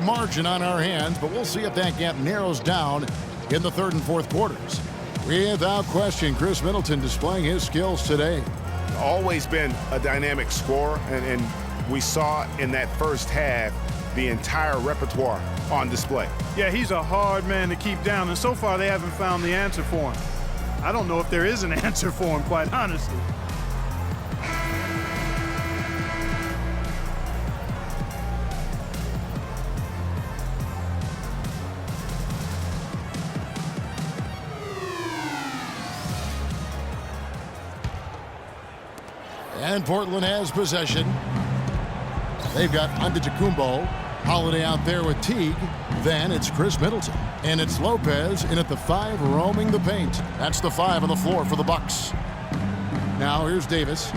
margin on our hands, but we'll see if that gap narrows down in the third and fourth quarters. Without question, Chris Middleton displaying his skills today. Always been a dynamic scorer, and we saw in that first half the entire repertoire on display. Yeah, he's a hard man to keep down, and so far they haven't found the answer for him. I don't know if there is an answer for him, quite honestly. And Portland has possession. They've got Antetokounmpo, Holiday out there with Teague. Then it's Chris Middleton. And it's Lopez in at the 5 roaming the paint. That's the 5 on the floor for the Bucks. Now here's Davis.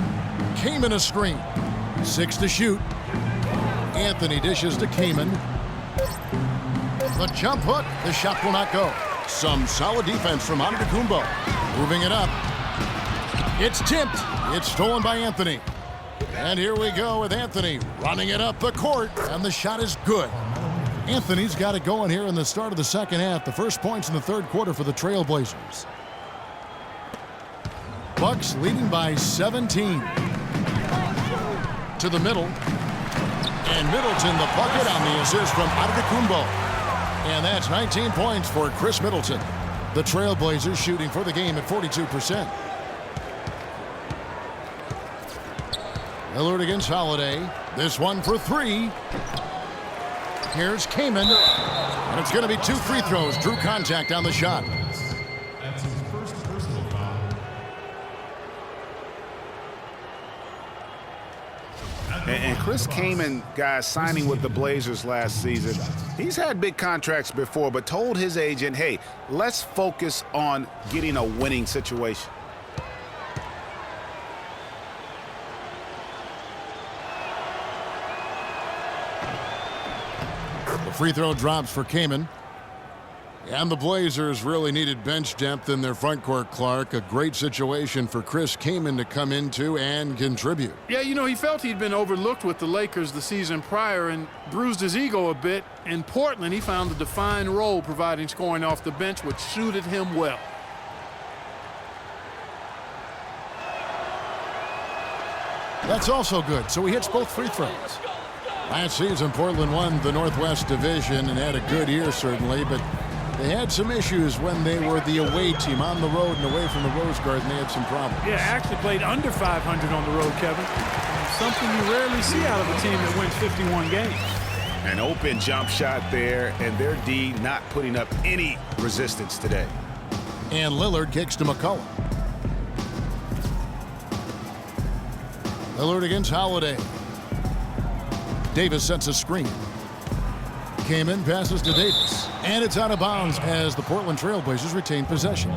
Kaman a screen. 6 to shoot. Anthony dishes to Kaman. The jump hook. The shot will not go. Some solid defense from Antetokounmpo. Moving it up. It's tipped. It's stolen by Anthony. And here we go with Anthony running it up the court. And the shot is good. Anthony's got it going here in the start of the second half. The first points in the third quarter for the Trailblazers. Bucks leading by 17. To the middle. And Middleton the bucket on the assist from Antetokounmpo. And that's 19 points for Chris Middleton. The Trailblazers shooting for the game at 42%. Lillard against Holiday. This one for 3. Here's Kaman. And it's going to be 2 free throws. Drew contact on the shot. That's his first personal foul. And Chris Kaman, guys, signing with the Blazers last season, he's had big contracts before, but told his agent, hey, let's focus on getting a winning situation. The free throw drops for Kaman. And the Blazers really needed bench depth in their front court, Clark. A great situation for Chris Kaman to come into and contribute. Yeah, you know, he felt he'd been overlooked with the Lakers the season prior and bruised his ego a bit. In Portland, he found a defined role providing scoring off the bench, which suited him well. That's also good. So he hits both free throws. Last season, Portland won the Northwest Division and had a good year, certainly, but they had some issues when they were the away team on the road and away from the Rose Garden. They had some problems. Yeah, actually played under 500 on the road, Kevin. Something you rarely see out of a team that wins 51 games. An open jump shot there, and their D not putting up any resistance today. And Lillard kicks to McCollum. Lillard against Holiday. Davis sets a screen. Kaman passes to Davis. And it's out of bounds as the Portland Trailblazers retain possession.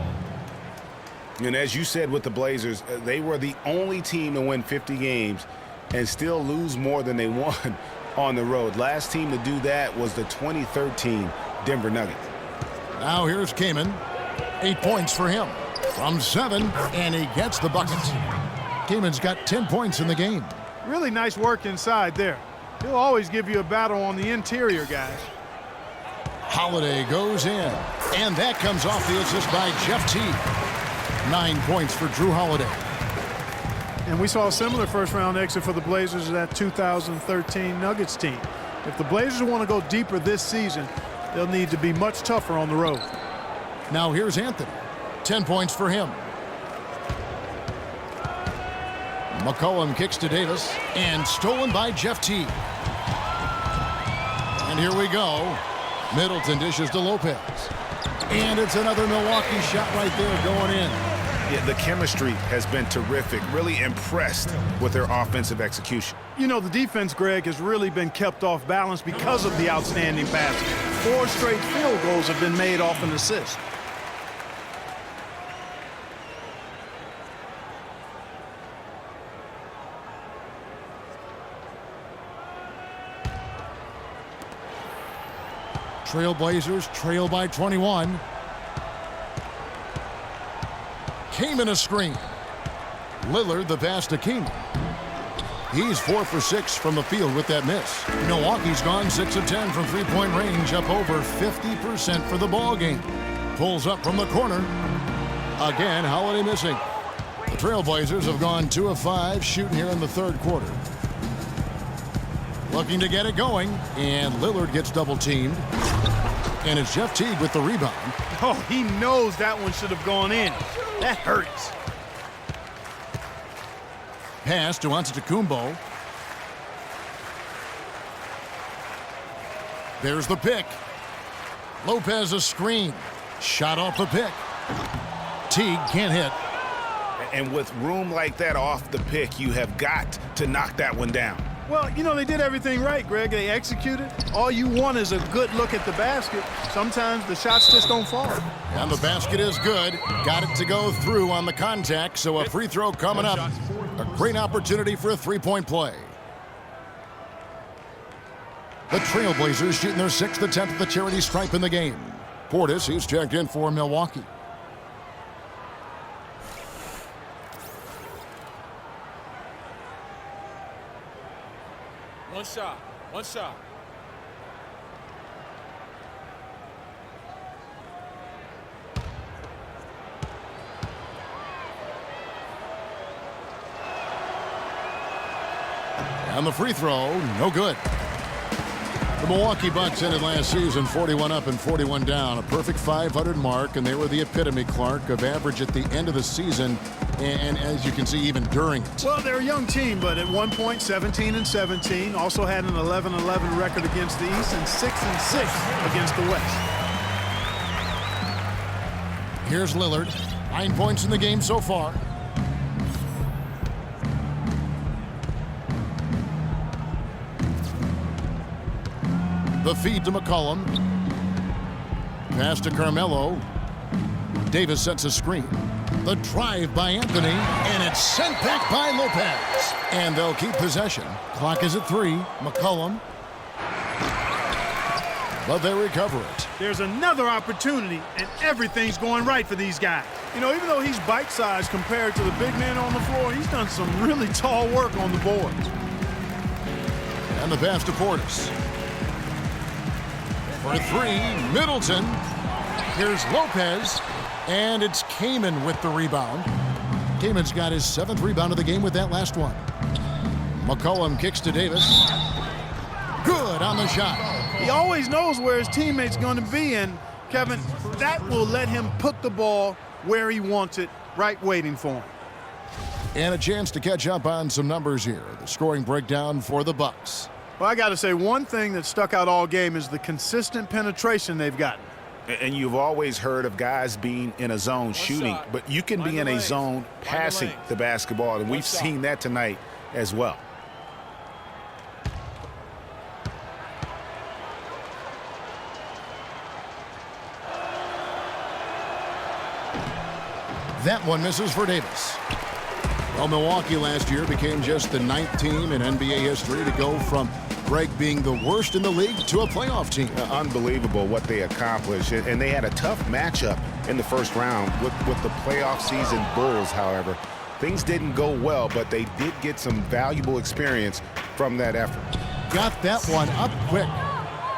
And as you said with the Blazers, they were the only team to win 50 games and still lose more than they won on the road. Last team to do that was the 2013 Denver Nuggets. Now here's Kaman. 8 points for him. From 7, and he gets the bucket. Kaman's got 10 points in the game. Really nice work inside there. He'll always give you a battle on the interior, guys. Holiday goes in, and that comes off the assist by Jeff Teague. 9 points for Drew Holiday. And we saw a similar first-round exit for the Blazers of that 2013 Nuggets team. If the Blazers want to go deeper this season, they'll need to be much tougher on the road. Now here's Anthony. 10 points for him. McCollum kicks to Davis, and stolen by Jeff Teague. And here we go. Middleton dishes to Lopez. And it's another Milwaukee shot right there going in. Yeah, the chemistry has been terrific. Really impressed with their offensive execution. You know, the defense, Greg, has really been kept off balance because of the outstanding passing. 4 straight field goals have been made off an assist. Trailblazers trail by 21. Kaman a screen. Lillard the pass to Kaman. He's 4 for 6 from the field with that miss. Milwaukee's gone 6 of 10 from three-point range, up over 50% for the ball game. Pulls up from the corner. Again, Holiday missing. The Trailblazers have gone 2 of 5 shooting here in the third quarter. Looking to get it going, and Lillard gets double-teamed. And it's Jeff Teague with the rebound. Oh, he knows that one should have gone in. That hurts. Pass to Antetokounmpo. There's the pick. Lopez a screen. Shot off the pick. Teague can't hit. And with room like that off the pick, you have got to knock that one down. Well, you know, they did everything right, Greg. They executed. All you want is a good look at the basket. Sometimes the shots just don't fall. And the basket is good. Got it to go through on the contact, so a free throw coming up. A great opportunity for a three-point play. The Trailblazers shooting their 6th attempt at the charity stripe in the game. Portis, he's checked in for Milwaukee. One shot. And the free throw, no good. The Milwaukee Bucks ended last season 41 up and 41 down, a perfect 500 mark, and they were the epitome, Clark, of average at the end of the season, and as you can see, even during it. Well, they're a young team, but at one point, 17-17, also had an 11-11 record against the East and 6-6 against the West. Here's Lillard, 9 points in the game so far. The feed to McCollum. Pass to Carmelo. Davis sets a screen. The drive by Anthony, and it's sent back by Lopez. And they'll keep possession. Clock is at 3. McCollum. But they recover it. There's another opportunity, and everything's going right for these guys. You know, even though he's bite-sized compared to the big man on the floor, he's done some really tall work on the boards. And the pass to Portis. For 3, Middleton. Here's Lopez. And it's Kaman with the rebound. Kaman's got his 7th rebound of the game with that last one. McCollum kicks to Davis. Good on the shot. He always knows where his teammate's going to be, and, Kevin, that will let him put the ball where he wants it, right waiting for him. And a chance to catch up on some numbers here. The scoring breakdown for the Bucks. Well, I got to say, one thing that stuck out all game is the consistent penetration they've gotten. And you've always heard of guys being in a zone shooting, but you can be in a zone passing the basketball, and we've seen that tonight as well. That one misses for Davis. Well, Milwaukee last year became just the 9th team in NBA history to go from Greg being the worst in the league to a playoff team. Unbelievable what they accomplished, and they had a tough matchup in the first round with the playoff season Bulls, however. Things didn't go well, but they did get some valuable experience from that effort. Got that one up quick.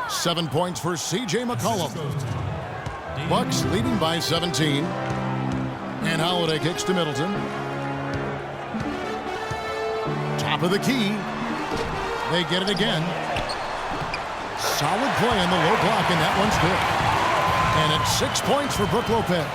7 points for C.J. McCollum. Bucks leading by 17. And Holiday kicks to Middleton. Top of the key. They get it again. Solid play on the low block, and that one's good. And it's 6 points for Brook Lopez.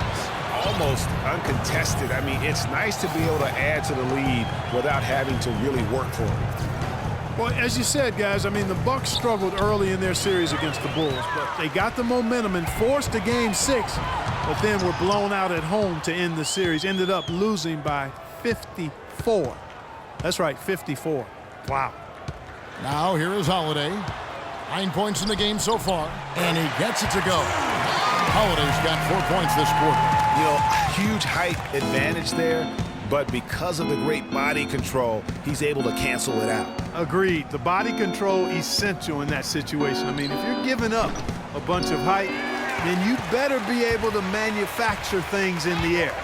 Almost uncontested. I mean, it's nice to be able to add to the lead without having to really work for it. Well, as you said, guys, I mean, the Bucks struggled early in their series against the Bulls, but they got the momentum and forced a Game 6, but then were blown out at home to end the series. Ended up losing by 54. That's right, 54. Wow. Now here is Holiday. 9 points in the game so far, and he gets it to go. Holiday's got 4 points this quarter. You know, huge height advantage there, but because of the great body control, he's able to cancel it out. Agreed. The body control essential in that situation. I mean, if you're giving up a bunch of height, then you better be able to manufacture things in the air.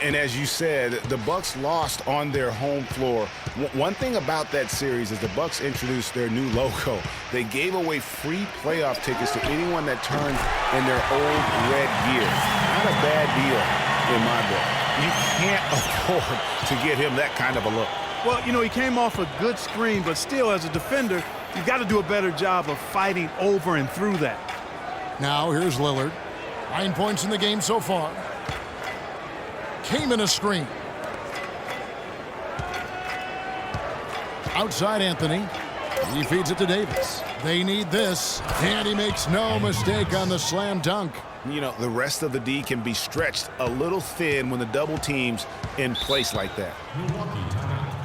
And as you said, the Bucks lost on their home floor. One thing about that series is the Bucks introduced their new logo. They gave away free playoff tickets to anyone that turned in their old red gear. Not a bad deal in my book. You can't afford to give him that kind of a look. Well, you know, he came off a good screen, but still, as a defender, you've got to do a better job of fighting over and through that. Now here's Lillard. 9 points in the game so far. Came in a screen. Outside Anthony. He feeds it to Davis. They need this, and he makes no mistake on the slam dunk. You know, the rest of the D can be stretched a little thin when the double team's in place like that. Milwaukee timeout.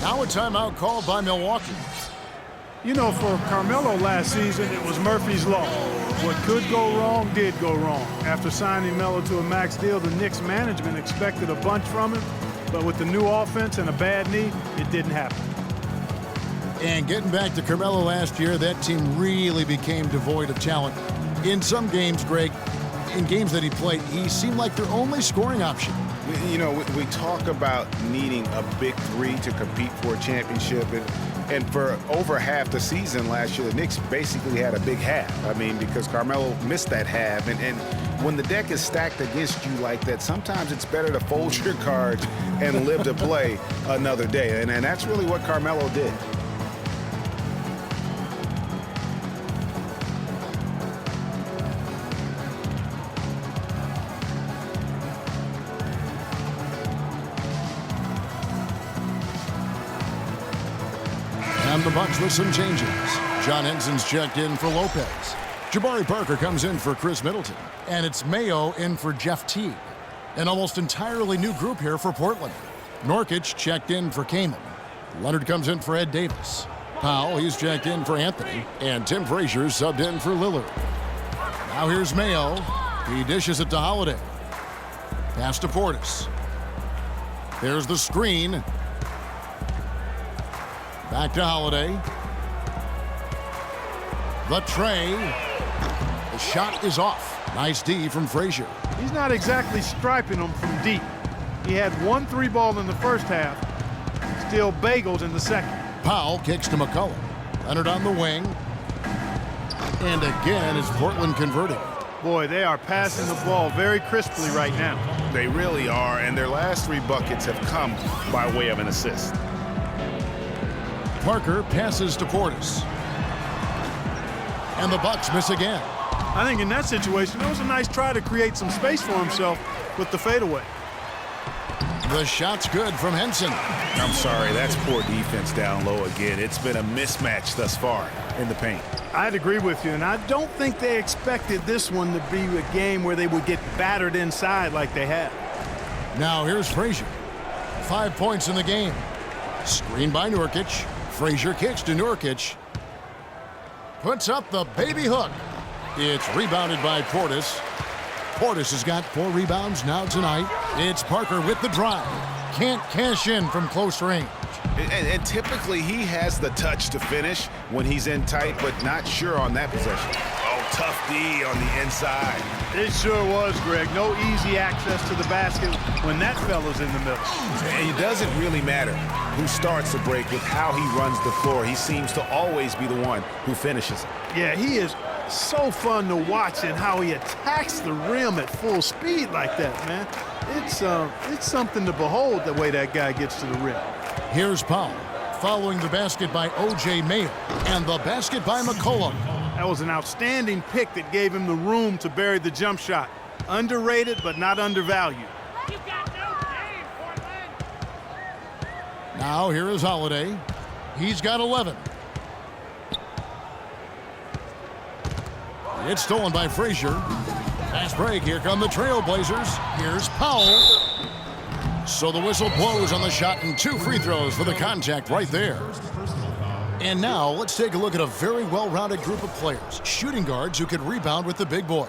Now a timeout called by Milwaukee. You know, for Carmelo last season, it was Murphy's Law. What could go wrong did go wrong. After signing Melo to a max deal, the Knicks management expected a bunch from him, but with the new offense and a bad knee, it didn't happen. And getting back to Carmelo last year, that team really became devoid of talent. In some games, Greg, in games that he played, he seemed like their only scoring option. You know, we talk about needing a big three to compete for a championship, and for over half the season last year, the Knicks basically had a big half. I mean, because Carmelo missed that half, and when the deck is stacked against you like that, sometimes it's better to fold your cards and live to play another day, and that's really what Carmelo did. And the Bucks with some changes. John Henson's checked in for Lopez. Jabari Parker comes in for Chris Middleton. And it's Mayo in for Jeff Teague. An almost entirely new group here for Portland. Nurkic checked in for Kaman. Leonard comes in for Ed Davis. Powell, he's checked in for Anthony. And Tim Frazier subbed in for Lillard. Now here's Mayo. He dishes it to Holiday. Pass to Portis. There's the screen. Back to Holiday. The tray. The shot is off. Nice D from Frazier. He's not exactly striping them from deep. He had 1 3 ball in the first half, still bagels in the second. Powell kicks to McCollum. Leonard on the wing. And again, is Portland converting. Boy, they are passing the ball very crisply right now. They really are, and their last 3 buckets have come by way of an assist. Parker passes to Portis. And the Bucks miss again. I think in that situation, it was a nice try to create some space for himself with the fadeaway. The shot's good from Henson. I'm sorry, that's poor defense down low again. It's been a mismatch thus far in the paint. I'd agree with you, and I don't think they expected this one to be a game where they would get battered inside like they had. Now here's Frazier. 5 points in the game. Screen by Nurkic. Frazier kicks to Nurkic. Puts up the baby hook. It's rebounded by Portis. Portis has got 4 rebounds now tonight. It's Parker with the drive. Can't cash in from close range. And typically he has the touch to finish when he's in tight, but not sure on that possession. Oh, tough D on the inside. It sure was, Greg. No easy access to the basket when that fella's in the middle. And it doesn't really matter who starts the break with how he runs the floor. He seems to always be the one who finishes it. Yeah, he is so fun to watch and how he attacks the rim at full speed like that, man. It's something to behold the way that guy gets to the rim. Here's Powell, following the basket by O.J. Mayo, and the basket by McCollum. That was an outstanding pick that gave him the room to bury the jump shot. Underrated, but not undervalued. You got no game, Portland. Now here is Holiday. He's got 11. It's stolen by Frazier. Fast break. Here come the Trailblazers. Here's Powell. So the whistle blows on the shot and 2 free throws for the contact right there. And now let's take a look at a very well-rounded group of players. Shooting guards who can rebound with the big boys.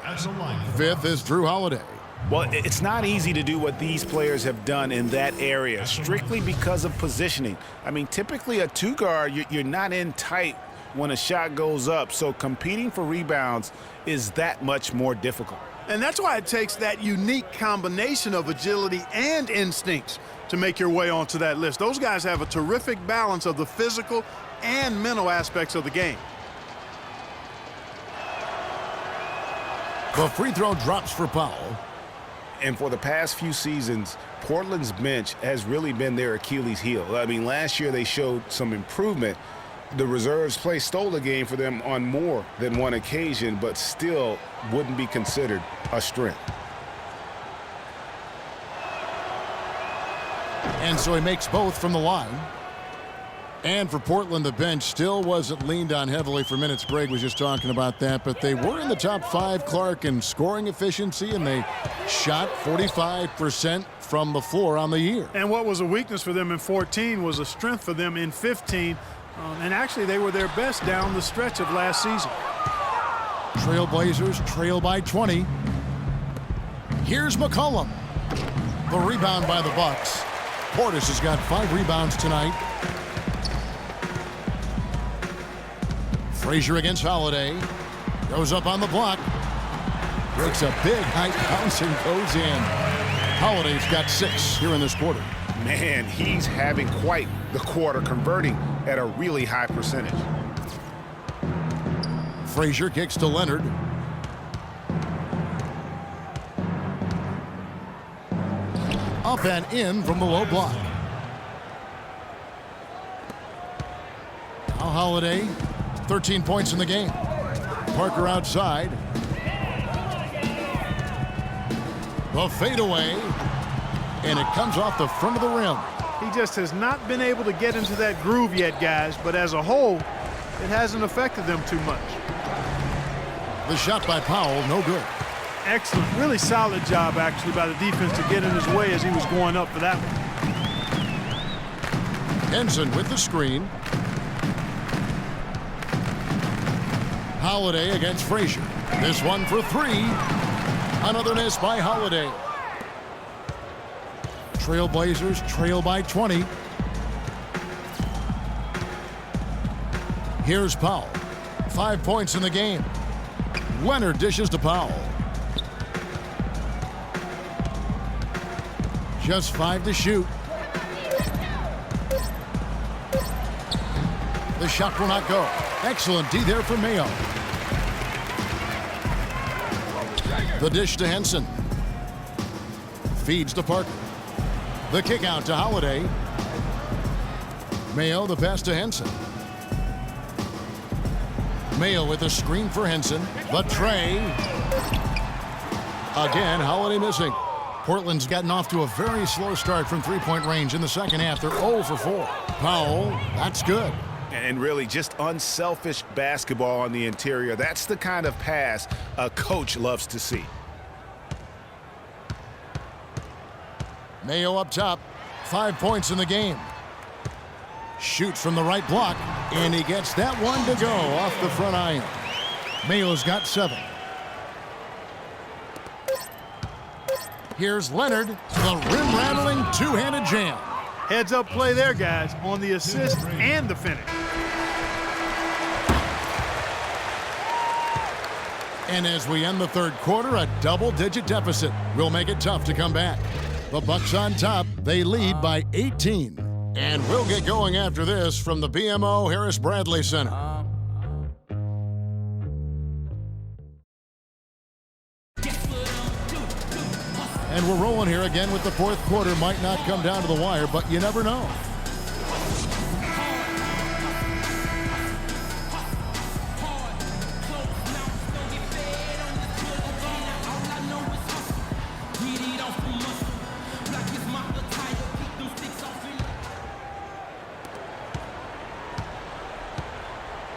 Fifth is Drew Holiday. Well, it's not easy to do what these players have done in that area, strictly because of positioning. I mean, typically a 2 guard, you're not in tight when a shot goes up, so competing for rebounds is that much more difficult. And that's why it takes that unique combination of agility and instincts to make your way onto that list. Those guys have a terrific balance of the physical and mental aspects of the game. The free throw drops for Powell. And for the past few seasons, Portland's bench has really been their Achilles heel. I mean, last year they showed some improvement. The reserves play stole the game for them on more than one occasion, but still wouldn't be considered a strength. And so he makes both from the line. And for Portland, the bench still wasn't leaned on heavily for minutes. Greg was just talking about that, but they were in the top 5, Clark, in scoring efficiency, and they shot 45% from the floor on the year. And what was a weakness for them in 14 was a strength for them in 15. And actually, they were their best down the stretch of last season. Trailblazers trail by 20. Here's McCollum. The rebound by the Bucks. Portis has got 5 rebounds tonight. Frazier against Holiday. Goes up on the block. Breaks a big height bounce and goes in. Holiday's got 6 here in this quarter. Man, he's having quite the quarter, converting at a really high percentage. Frazier kicks to Leonard. Up and in from the low block. Now Holiday, 13 points in the game. Parker outside. The fadeaway, and it comes off the front of the rim. He just has not been able to get into that groove yet, guys, but as a whole, it hasn't affected them too much. The shot by Powell, no good. Excellent, really solid job, actually, by the defense to get in his way as he was going up for that one. Henson with the screen. Holiday against Frazier. This one for 3. Another miss by Holiday. Trailblazers trail by 20. Here's Powell. 5 points in the game. Leonard dishes to Powell. Just 5 to shoot. The shot will not go. Excellent D there for Mayo. The dish to Henson. Feeds to Parker. The kick out to Holiday. Mayo the pass to Henson. Mayo with a screen for Henson. The tray. Again, Holiday missing. Portland's gotten off to a very slow start from three-point range in the second half. They're 0 for 4. Powell, that's good. And really just unselfish basketball on the interior. That's the kind of pass a coach loves to see. Mayo up top. 5 points in the game. Shoots from the right block, and he gets that one to go off the front iron. Mayo's got 7. Here's Leonard, the rim-rattling two-handed jam. Heads-up play there, guys, on the assist and the finish. And as we end the third quarter, a double-digit deficit will make it tough to come back. The Bucks on top. They lead by 18. And we'll get going after this from the BMO Harris Bradley Center. And we're rolling here again with the fourth quarter. Might not come down to the wire, but you never know.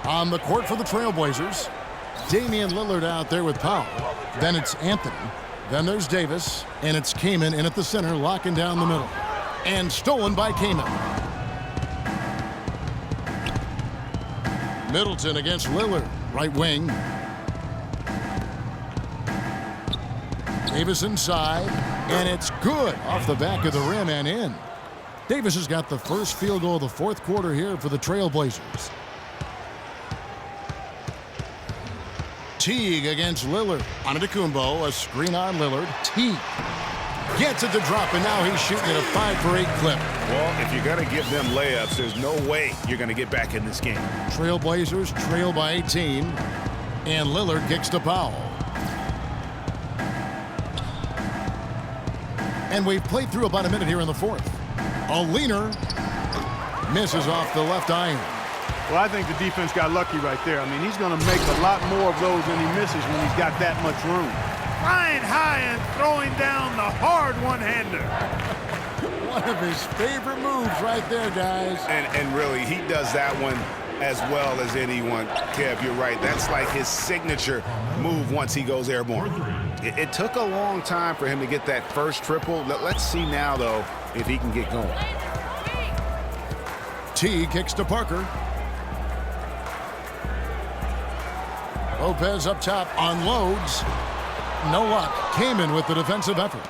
On the court for the Trailblazers, Damian Lillard out there with Powell. Then it's Anthony. Then there's Davis, and it's Kaman in at the center, locking down the middle. And stolen by Kaman. Middleton against Lillard, right wing. Davis inside, and it's good off the back of the rim and in. Davis has got the first field goal of the fourth quarter here for the Trailblazers. Teague against Lillard. Antetokounmpo, a screen on Lillard. Teague gets it to drop, and now he's shooting at a 5-for-8 clip. Well, if you're going to give them layups, there's no way you're going to get back in this game. Trailblazers trail by 18, and Lillard kicks to Powell. And we've played through about a minute here in the fourth. A leaner misses off the left iron. Well, I think the defense got lucky right there. I mean, he's going to make a lot more of those than he misses when he's got that much room. Flying high and throwing down the hard one-hander. One of his favorite moves right there, guys. And really, he does that one as well as anyone. Kev, you're right. That's like his signature move once he goes airborne. It took a long time for him to get that first triple. Let's see now, though, if he can get going. T kicks to Parker. Lopez up top unloads. No luck. Kaman with the defensive effort.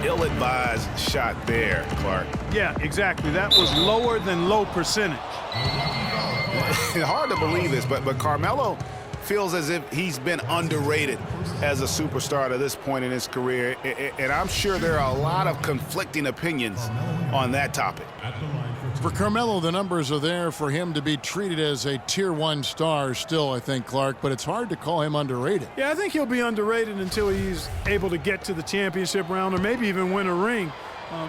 Ill-advised shot there, Clark. Yeah, exactly. That was lower than low percentage. Hard to believe this, but Carmelo feels as if he's been underrated as a superstar to this point in his career. And I'm sure there are a lot of conflicting opinions on that topic. For Carmelo, the numbers are there for him to be treated as a Tier 1 star still, I think, Clark, but it's hard to call him underrated. Yeah, I think he'll be underrated until he's able to get to the championship round or maybe even win a ring.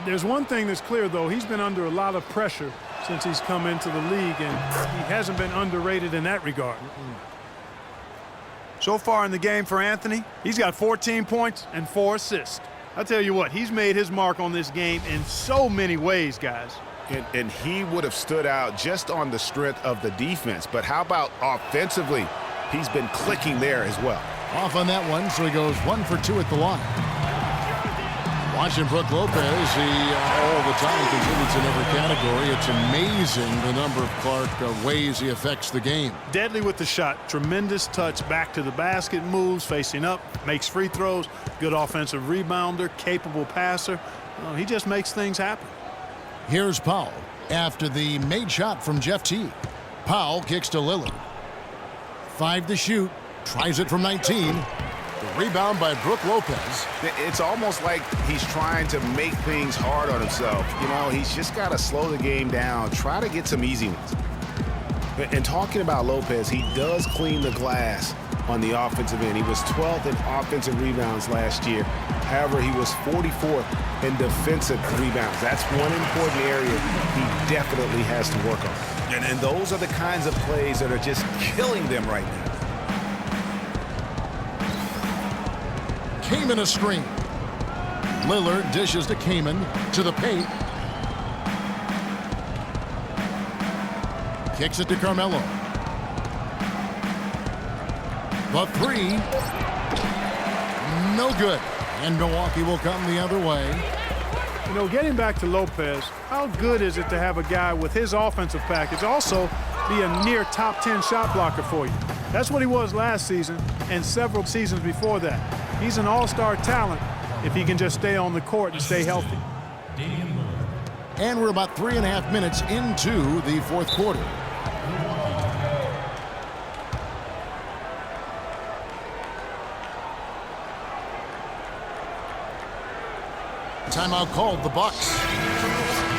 There's one thing that's clear, though. He's been under a lot of pressure since he's come into the league, and he hasn't been underrated in that regard. So far in the game for Anthony, he's got 14 points and 4 assists. I tell you what, he's made his mark on this game in so many ways, guys. And he would have stood out just on the strength of the defense. But how about offensively? He's been clicking there as well. Off on that one, so he goes 1 for 2 at the line. Watching Brook Lopez, he all the time contributes in every category. It's amazing the number of Clark ways he affects the game. Deadly with the shot, tremendous touch, back to the basket moves, facing up, makes free throws, good offensive rebounder, capable passer. He just makes things happen. Here's Powell after the made shot from Jeff Teague. Powell kicks to Lillard. 5 to shoot, tries it from 19. The rebound by Brook Lopez. It's almost like he's trying to make things hard on himself. You know, he's just got to slow the game down, try to get some easy ones. And talking about Lopez, he does clean the glass on the offensive end. He was 12th in offensive rebounds last year. However, he was 44th in defensive rebounds. That's one important area he definitely has to work on. And those are the kinds of plays that are just killing them right now. Kaman a screen. Lillard dishes to Kaman to the paint. Kicks it to Carmelo. The 3. No good. And Milwaukee will come the other way. You know, getting back to Lopez, how good is it to have a guy with his offensive package also be a near top 10 shot blocker for you? That's what he was last season and several seasons before that. He's an all-star talent if he can just stay on the court and stay healthy. And we're about 3.5 minutes into the fourth quarter. Timeout called, the Bucks.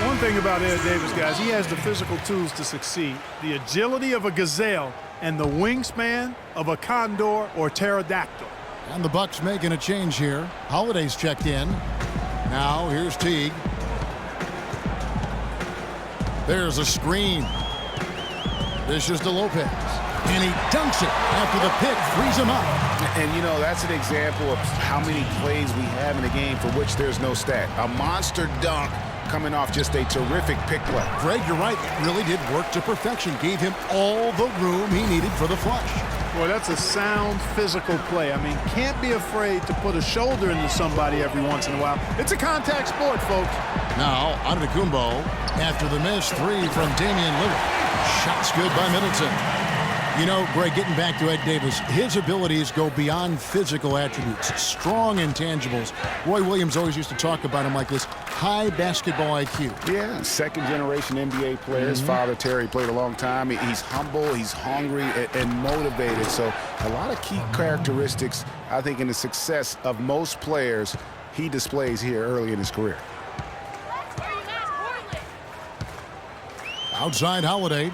One thing about Ed Davis, guys, he has the physical tools to succeed. The agility of a gazelle and the wingspan of a condor or pterodactyl. And the Bucks making a change here. Holiday's checked in. Now here's Teague. There's a screen. Dishes to Lopez. And he dunks it after the pick frees him up. And, you know, that's an example of how many plays we have in a game for which there's no stat. A monster dunk coming off just a terrific pick play. Greg, you're right. It really did work to perfection. Gave him all the room he needed for the flush. Boy, that's a sound physical play. I mean, can't be afraid to put a shoulder into somebody every once in a while. It's a contact sport, folks. Now, Antetokounmpo after the missed 3 from Damian Lillard. Shots good by Middleton. You know, Greg, getting back to Ed Davis, his abilities go beyond physical attributes, strong intangibles. Roy Williams always used to talk about him like this: high basketball IQ. Yeah, second-generation NBA player. His father, Terry, played a long time. He's humble, he's hungry, and motivated. So a lot of key characteristics, I think, in the success of most players he displays here early in his career. Outside Holiday.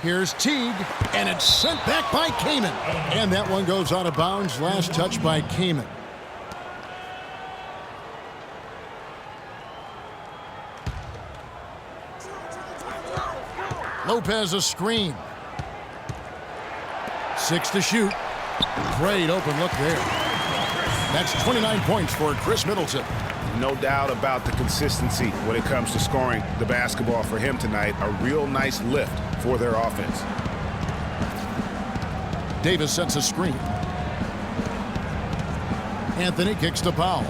Here's Teague, and it's sent back by Kaman. And that one goes out of bounds. Last touch by Kaman. Lopez a screen. 6 to shoot. Great open look there. That's 29 points for Chris Middleton. No doubt about the consistency when it comes to scoring the basketball for him tonight. A real nice lift for their offense. Davis sets a screen. Anthony kicks to Powell.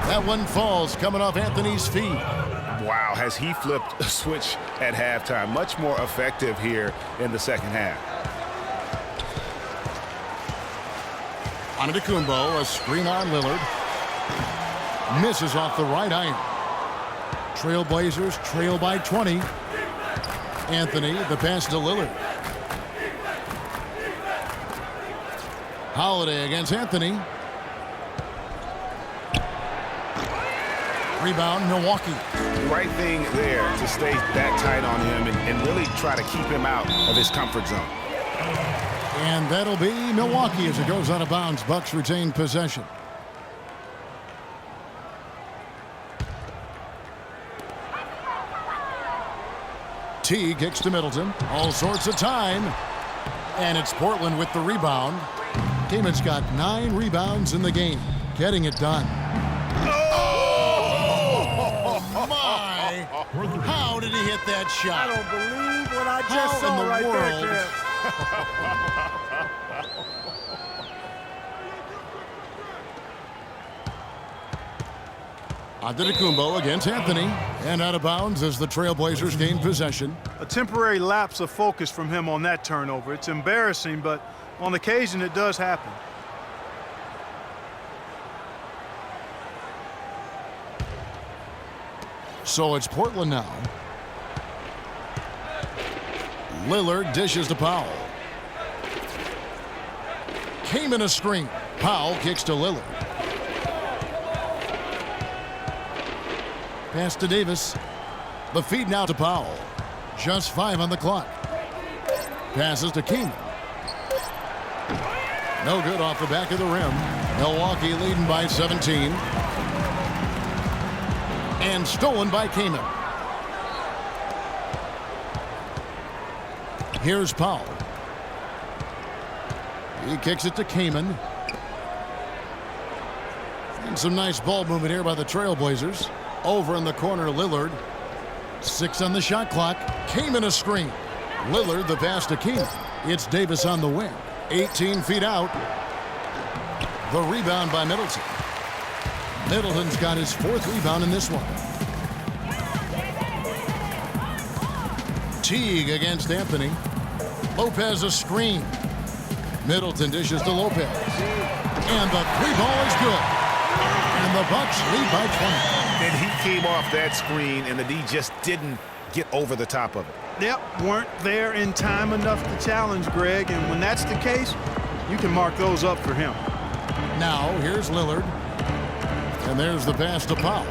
That one falls coming off Anthony's feet. Wow, has he flipped a switch at halftime. Much more effective here in the second half. Antetokounmpo, a screen on Lillard. Misses off the right iron. Trailblazers trail by 20. Anthony, the pass to Lillard. Holiday against Anthony. Rebound, Milwaukee. Right thing there to stay that tight on him and really try to keep him out of his comfort zone. And that'll be Milwaukee as it goes out of bounds. Bucks retain possession. T kicks to Middleton. All sorts of time. And it's Portland with the rebound. Kaman's got 9 rebounds in the game. Getting it done. Oh, my. How did he hit that shot? I don't believe what I just How in saw the right world? there, Antetokounmpo against Anthony. And out of bounds as the Trailblazers gain possession. A temporary lapse of focus from him on that turnover. It's embarrassing, but on occasion it does happen. So it's Portland now. Lillard dishes to Powell. Kaman a screen. Powell kicks to Lillard. Pass to Davis. The feed now to Powell. Just 5 on the clock. Passes to Kaman. No good off the back of the rim. Milwaukee leading by 17. And stolen by Kaman. Here's Powell. He kicks it to Kaman. And some nice ball movement here by the Trailblazers. Over in the corner, Lillard. 6 on the shot clock. Kaman a screen. Lillard the pass to Kaman. It's Davis on the wing. 18 feet out. The rebound by Middleton. Middleton's got his 4th rebound in this one. Teague against Anthony. Lopez a screen. Middleton dishes to Lopez. And the 3-ball is good. And the Bucks lead by 20. And he came off that screen, and the D just didn't get over the top of it. Yep, weren't there in time enough to challenge Greg, and when that's the case, you can mark those up for him. Now, here's Lillard. And there's the pass to Powell.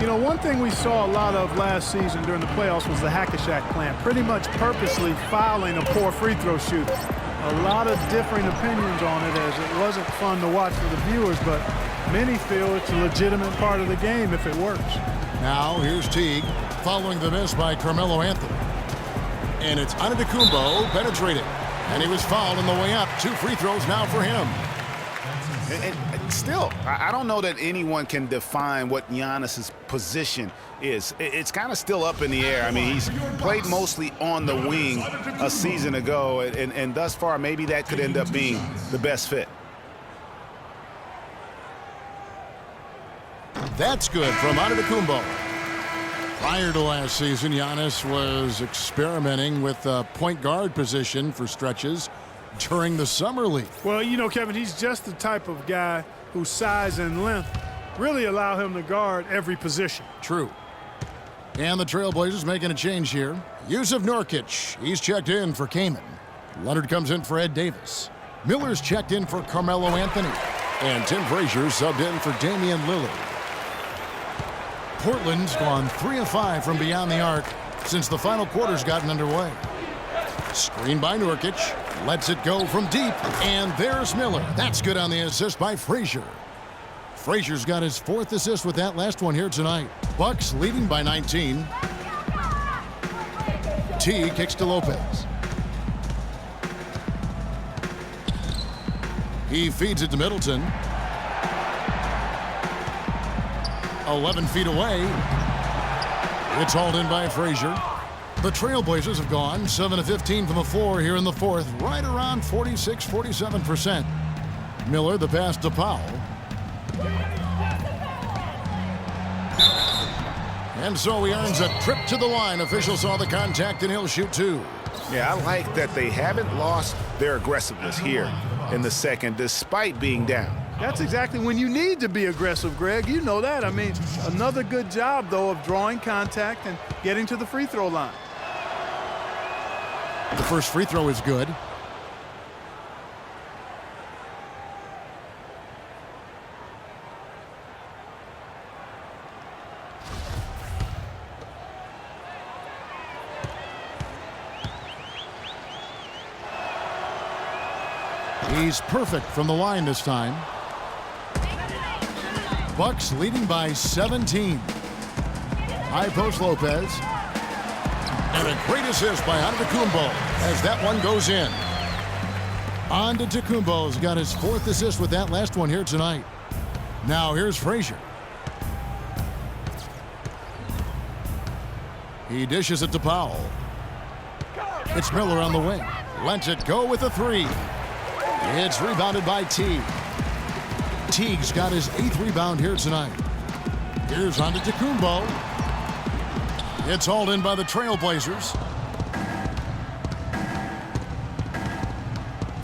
You know, one thing we saw a lot of last season during the playoffs was the hack-a-shack plan, pretty much purposely fouling a poor free throw shooter. A lot of differing opinions on it, as it wasn't fun to watch for the viewers, but many feel it's a legitimate part of the game if it works. Now, here's Teague following the miss by Carmelo Anthony. And it's Antetokounmpo penetrating. And he was fouled on the way up. 2 free throws now for him. And still, I don't know that anyone can define what Giannis's position is. It's kind of still up in the air. I mean, he's played mostly on the wing a season ago, and thus far, maybe that could end up being the best fit. That's good from Antetokounmpo. Prior to last season, Giannis was experimenting with the point guard position for stretches during the summer league. Well, you know, Kevin, he's just the type of guy whose size and length really allow him to guard every position. True. And the Trailblazers making a change here. Yusuf Nurkic, he's checked in for Kaman. Leonard comes in for Ed Davis. Miller's checked in for Carmelo Anthony. And Tim Frazier subbed in for Damian Lillard. Portland's gone 3 of 5 from beyond the arc since the final quarter's gotten underway. Screen by Nurkic. Lets it go from deep. And there's Miller. That's good on the assist by Frazier. Frazier's got his 4th assist with that last one here tonight. Bucks leading by 19. T kicks to Lopez. He feeds it to Middleton. 11 feet away. It's hauled in by Frazier. The Trailblazers have gone 7 of 15 from the floor here in the 4th, right around 46-47%. Miller, the pass to Powell. And so he earns a trip to the line. Official saw the contact, and he'll shoot 2. Yeah, I like that they haven't lost their aggressiveness here in the second, despite being down. That's exactly when you need to be aggressive, Greg. You know that. I mean, another good job, though, of drawing contact and getting to the free throw line. The first free throw is good. He's perfect from the line this time. Bucks leading by 17. High post Lopez. And a great assist by Antetokounmpo as that one goes in. Antetokounmpo's got his 4th assist with that last one here tonight. Now here's Frazier. He dishes it to Powell. It's Miller on the wing. Lets it go with a 3. It's rebounded by Teague. Teague's got his 8th rebound here tonight. Here's Antetokounmpo. It's hauled in by the Trailblazers.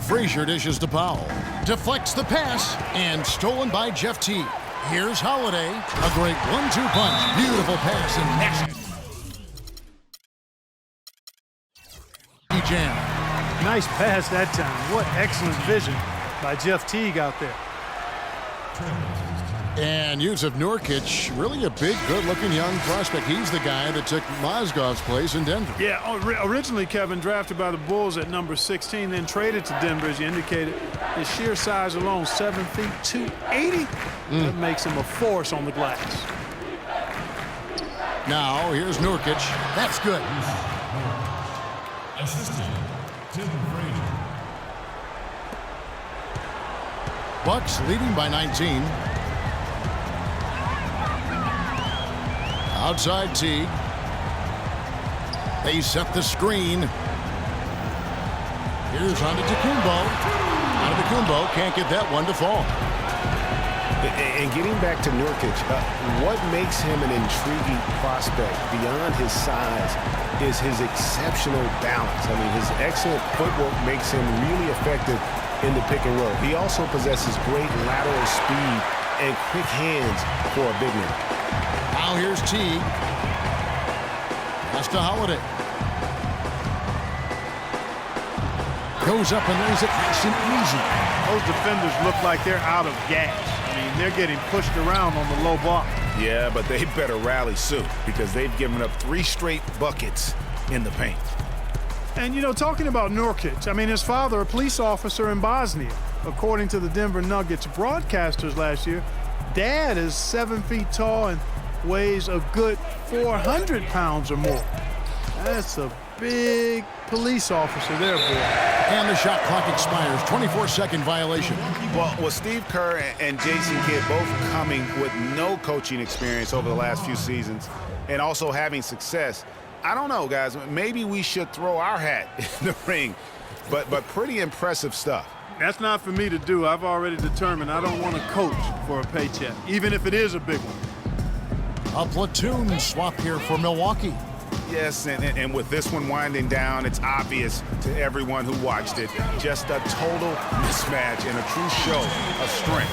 Frazier dishes to Powell. Deflects the pass and stolen by Jeff Teague. Here's Holiday. A great 1-2 punch. Beautiful pass and next. Jam. Nice pass that time. What excellent vision by Jeff Teague out there. And Yusuf Nurkic, really a big, good-looking young prospect. He's the guy that took Mozgov's place in Denver. Yeah, originally, Kevin, drafted by the Bulls at number 16, then traded to Denver, as you indicated. His sheer size alone, 7 feet, 280. That makes him a force on the glass. Now, here's Nurkic. That's good. Assistant, Tim Frazier. Bucks leading by 19. Outside Teague. They set the screen. Here's Antetokounmpo. Antetokounmpo can't get that one to fall. And getting back to Nurkic, what makes him an intriguing prospect beyond his size is his exceptional balance. I mean, his excellent footwork makes him really effective in the pick and roll. He also possesses great lateral speed and quick hands for a big man. Now here's Teague. Pass to Holiday. Goes up and lays it nice and easy. Those defenders look like they're out of gas. I mean, they're getting pushed around on the low block. Yeah, but they better rally soon because they've given up 3 straight buckets in the paint. And, you know, talking about Nurkic, I mean, his father, a police officer in Bosnia. According to the Denver Nuggets broadcasters last year, Dad is 7 feet tall and weighs a good 400 pounds or more. That's a big police officer there, boy. And the shot clock expires. 24-second violation. Well, with Steve Kerr and Jason Kidd both coming with no coaching experience over the last few seasons and also having success, I don't know, guys. Maybe we should throw our hat in the ring, but pretty impressive stuff. That's not for me to do. I've already determined I don't want to coach for a paycheck, even if it is a big one. A platoon swap here for Milwaukee. Yes, and with this one winding down, it's obvious to everyone who watched it. Just a total mismatch and a true show of strength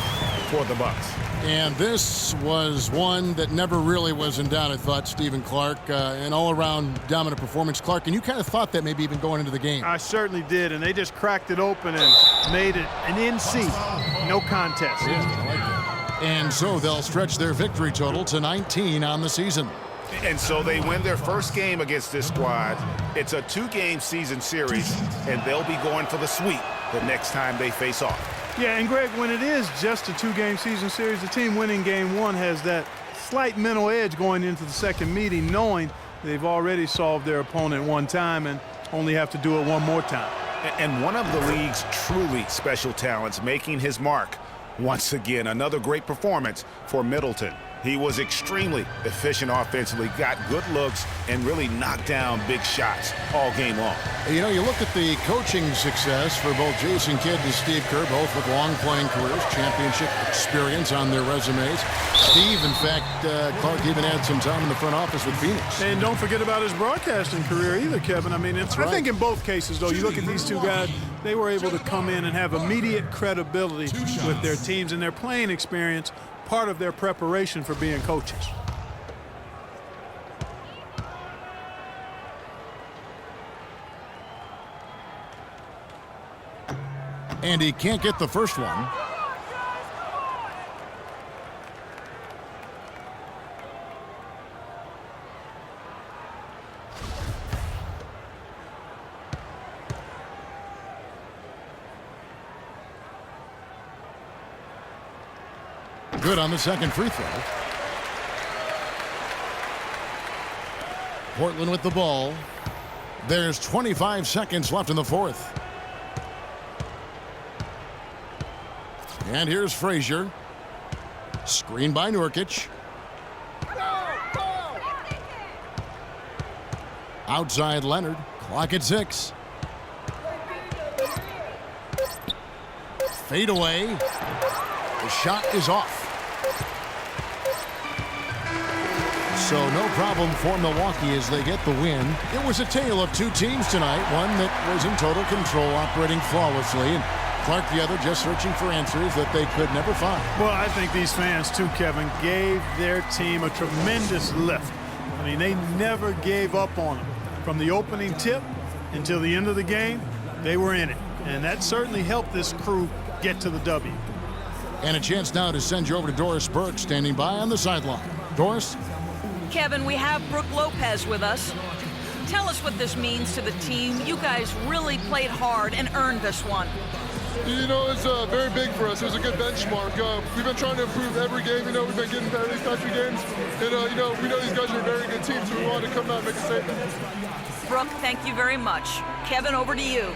for the Bucks. And this was one that never really was in doubt, I thought, Stephen Clark. An all-around dominant performance, Clark. And you kind of thought that maybe even going into the game. I certainly did, and they just cracked it open and made it an NC. No contest. Yeah, I like that. And so they'll stretch their victory total to 19 on the season. And so they win their first game against this squad. It's a 2-game season series, and they'll be going for the sweep the next time they face off. Yeah, and Greg, when it is just a 2-game season series, the team winning game 1 has that slight mental edge going into the second meeting, knowing they've already solved their opponent one time and only have to do it one more time. And one of the league's truly special talents making his mark. Once again, another great performance for Middleton. He was extremely efficient offensively, got good looks, and really knocked down big shots all game long. You know, you look at the coaching success for both Jason Kidd and Steve Kerr, both with long playing careers, championship experience on their resumes. Steve, in fact, Clark even had some time in the front office with Phoenix. And don't forget about his broadcasting career either, Kevin. I mean, I think in both cases, though, you look at these two guys, they were able to come in and have immediate credibility with their teams and their playing experience, part of their preparation for being coaches. And he can't get the first one. Good on the second free throw. Portland with the ball. There's 25 seconds left in the fourth. And here's Frazier. Screen by Nurkic. Outside Leonard. Clock at 6. Fade away. The shot is off. So no problem for Milwaukee as they get the win. It was a tale of two teams tonight. One that was in total control, operating flawlessly. And Clark, the other, just searching for answers that they could never find. Well, I think these fans, too, Kevin, gave their team a tremendous lift. I mean, they never gave up on them. From the opening tip until the end of the game, they were in it. And that certainly helped this crew get to the W. And a chance now to send you over to Doris Burke, standing by on the sideline. Doris? Kevin, we have Brooke Lopez with us. Tell us what this means to the team. You guys really played hard and earned this one. You know, it's very big for us. It was a good benchmark. We've been trying to improve every game. You know, we've been getting better these past few games. And, you know, we know these guys are a very good team, so we wanted to come out and make a statement. Brooke, thank you very much. Kevin, over to you.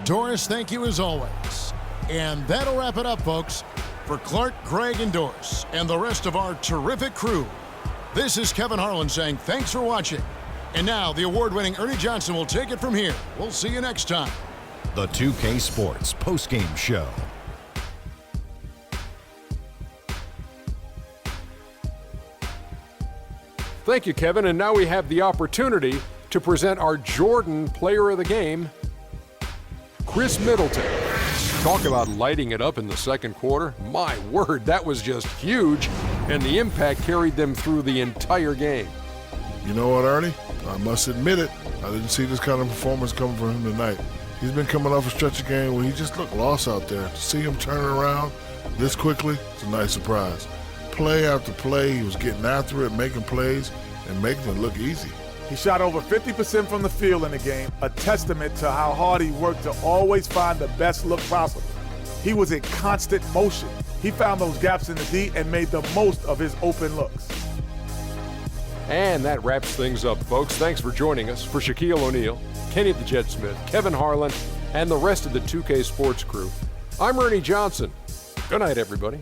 Doris, thank you as always. And that'll wrap it up, folks. For Clark, Greg, and Doris, and the rest of our terrific crew, this is Kevin Harlan saying thanks for watching. And now the award-winning Ernie Johnson will take it from here. We'll see you next time. The 2K Sports postgame show. Thank you, Kevin. And now we have the opportunity to present our Jordan Player of the Game, Chris Middleton. Talk about lighting it up in the second quarter. My word, that was just huge. And the impact carried them through the entire game. You know what, Ernie? I must admit it. I didn't see this kind of performance coming from him tonight. He's been coming off a stretch of game where he just looked lost out there. To see him turn around this quickly, it's a nice surprise. Play after play, he was getting after it, making plays, and making it look easy. He shot over 50% from the field in the game, a testament to how hard he worked to always find the best look possible. He was in constant motion. He found those gaps in the D and made the most of his open looks. And that wraps things up, folks. Thanks for joining us. For Shaquille O'Neal, Kenny the Jet Smith, Kevin Harlan, and the rest of the 2K Sports crew, I'm Ernie Johnson. Good night, everybody.